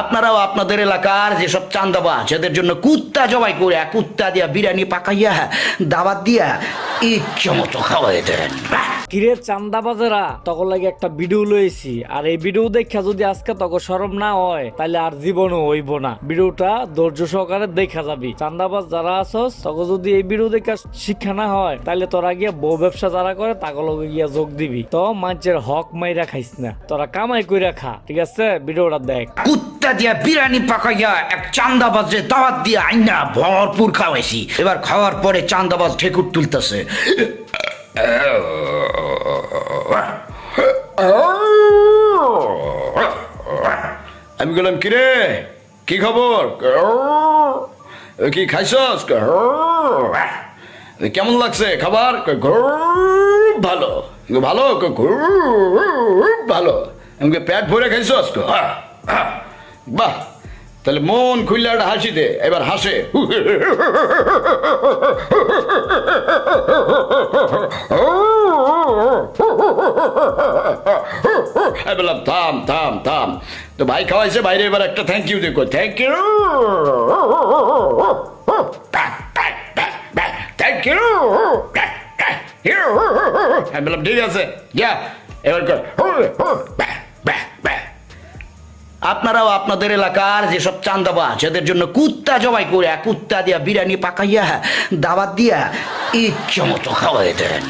আপনারাও আপনাদের এলাকার যেসব চান্দাবাজ এদের জন্য কুত্তা জবাই করে কুত্তা দিয়া বিরিয়ানি পাকাইয়া দাওয়াত দিয়া ইচ্ছা মতো খাওয়াই দেন। কিরে চান্দাবাজেরা তখন লাগে একটা ভিডিও লইছি, আর এই ভিডিও দেখা যদি আজকে তখন শরম না হয় তাহলে আর জীবনও হইব না। ভিডিওটা ধৈর্য সহকারে দেখা যাবি। চান্দাবাজ যারা আছস তখন যদি এই ভিডিও দেখা শিক্ষা না হয় তাহলে তোরা গিয়া বউ ব্যবসা যারা করে তাকে লগে গিয়া যোগ দিবি। তো মানুষের হক মাইরা খাইস না, তোরা কামাই কইরা খা, ঠিক আছে? ভিডিওটা দেখ। কুত্তা দিয়া বিরিয়ানি পাকাইয়া এক চান্দাবাজে দাওয়াত দিয়া আইনা ভরপুর খাওয়াইছি। এবার খাওয়ার পরে চান্দাবাজ ঠেকুর তুলতেছে। আমি বললাম কিরে কি খবর, কি খাইছস, কেমন লাগছে খাবার? ভালো ভালো ভালো। আমাকে পেট ভরে খাইছস? বাহ, তাহলে মন খুললে একটা হাসি দে। এবার হাসে। আমি বললাম থাম থাম থাম, তো ভাই খাওয়াইছে, বাইরে এবার একটা থ্যাংক ইউ দেখো। Thank you thank you. আমি বললাম ঠিক আছে যা এবার কর। আপনারাও আপনাদের এলাকার যেসব চান্দাবাজ এদের জন্য কুত্তা জবাই করে কুত্তা দিয়া বিরিয়ানি পাকাইয়া দাওয়াত দিয়া ইচ্ছা মতো খাওয়াই দেন।